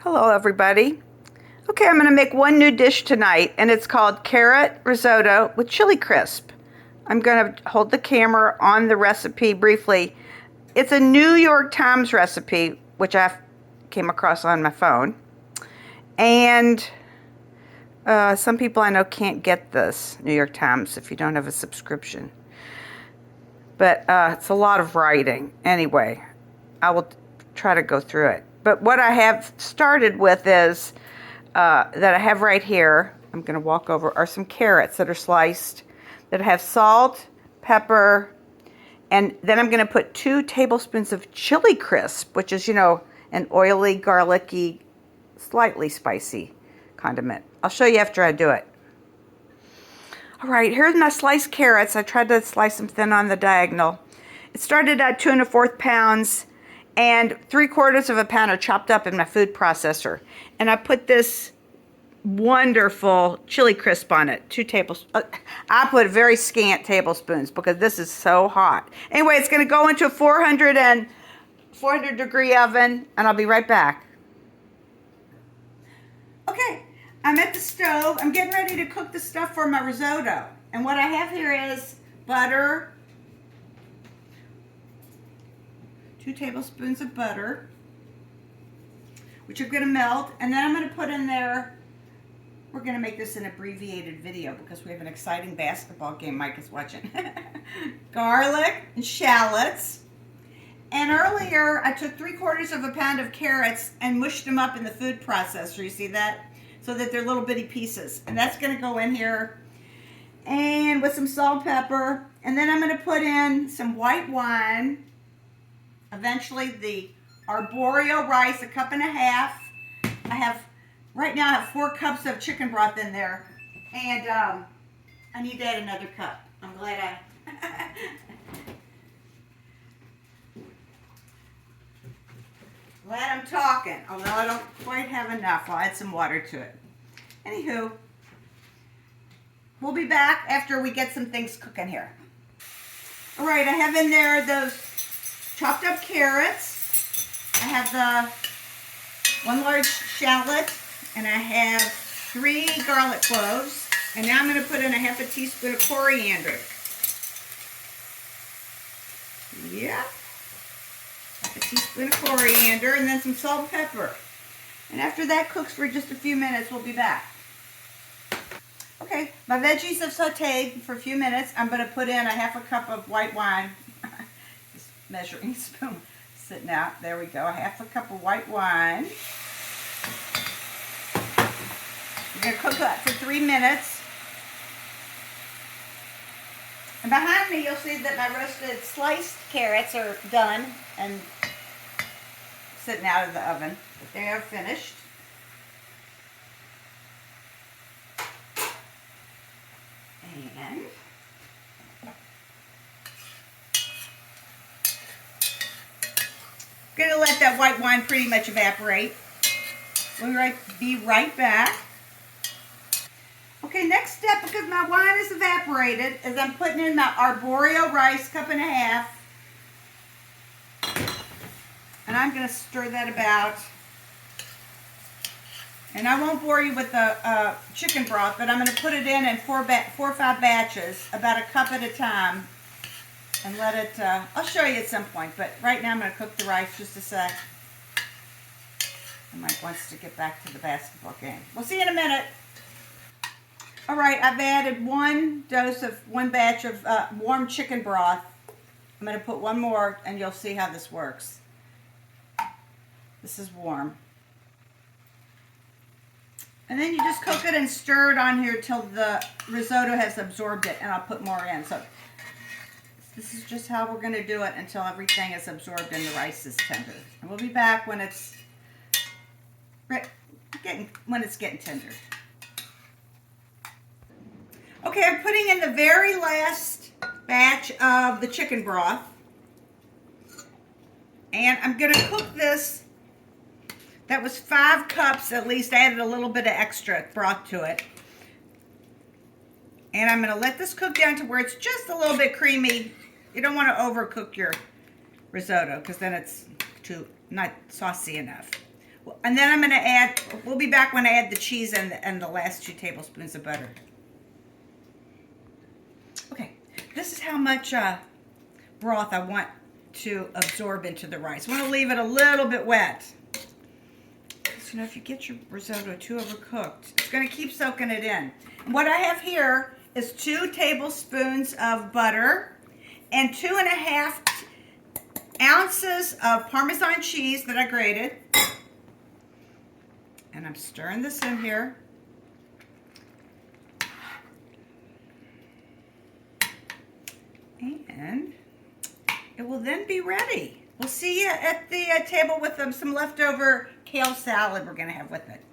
Hello everybody. Okay, I'm going to make one new dish tonight and it's called carrot risotto with chili crisp. I'm going to hold the camera on the recipe briefly. It's a New York Times recipe which I came across on my phone. And some people I know can't get this New York Times if you don't have a subscription. But it's a lot of writing. Anyway, I will try to go through it. But what I have started with is, that I have right here, I'm going to walk over, are some carrots that are sliced, that have salt, pepper, and then I'm going to put 2 tablespoons of chili crisp, which is, an oily, garlicky, slightly spicy condiment. I'll show you after I do it. All right, here's my sliced carrots. I tried to slice them thin on the diagonal. It started at 2 1/4 pounds, and 3/4 pound are chopped up in my food processor. And I put this wonderful chili crisp on it, 2 tablespoons. I put very scant tablespoons because this is so hot. Anyway, it's going to go into a 400 degree oven, and I'll be right back. Okay, I'm at the stove. I'm getting ready to cook the stuff for my risotto. And what I have here is butter, 2 tablespoons of butter, which are going to melt. And then I'm going to put in there, we're going to make this an abbreviated video because we have an exciting basketball game Mike is watching. Garlic and shallots. And earlier I took 3/4 pound of carrots and mushed them up in the food processor. You see that? So that they're little bitty pieces. And that's going to go in here. And with some salt, pepper. And then I'm going to put in some white wine. Eventually the arborio rice, 1.5 cups. Right now I have 4 cups of chicken broth in there. And I need to add another cup. I'm glad I'm talking, although I don't quite have enough. I'll add some water to it. Anywho, we'll be back after we get some things cooking here. All right, I have in there those chopped up carrots. I have the 1 large shallot, and I have 3 garlic cloves. And now I'm going to put in a 1/2 teaspoon of coriander. Yeah. 1/2 teaspoon of coriander, and then some salt and pepper. And after that cooks for just a few minutes, we'll be back. Okay, my veggies have sauteed for a few minutes. I'm going to put in a 1/2 cup of white wine. This measuring spoon sitting out. There we go, a 1/2 cup of white wine. We're going to cook that for 3 minutes. And behind me, you'll see that my roasted sliced carrots are done and sitting out of the oven. But they are finished. And I'm going to let that white wine pretty much evaporate. We'll be right back. Okay, next step, because my wine is evaporated, is I'm putting in my arborio rice, 1.5 cups. And I'm going to stir that about. And I won't bore you with the chicken broth, but I'm going to put it in 4 or 5 batches, about 1 cup at a time. And let it, I'll show you at some point, but right now I'm going to cook the rice just a sec. And Mike wants to get back to the basketball game. We'll see you in a minute. All right, I've added 1 batch of warm chicken broth. I'm going to put 1 more, and you'll see how this works. This is warm. And then you just cook it and stir it on here till the risotto has absorbed it, and I'll put more in. So this is just how we're going to do it until everything is absorbed and the rice is tender. And we'll be back when it's getting tender. Okay, I'm putting in the very last batch of the chicken broth. And I'm going to cook this. That was 5 cups at least. I added a little bit of extra broth to it. And I'm going to let this cook down to where it's just a little bit creamy. You don't want to overcook your risotto because then it's not saucy enough. And then I'm going to add, we'll be back when I add the cheese and the last 2 tablespoons of butter. Okay, this is how much broth I want to absorb into the rice. I want to leave it a little bit wet. So, if you get your risotto too overcooked, it's going to keep soaking it in. And what I have here is 2 tablespoons of butter and 2.5 ounces of Parmesan cheese that I grated. And I'm stirring this in here. And it will then be ready. We'll see you at the table with some leftover kale salad we're going to have with it.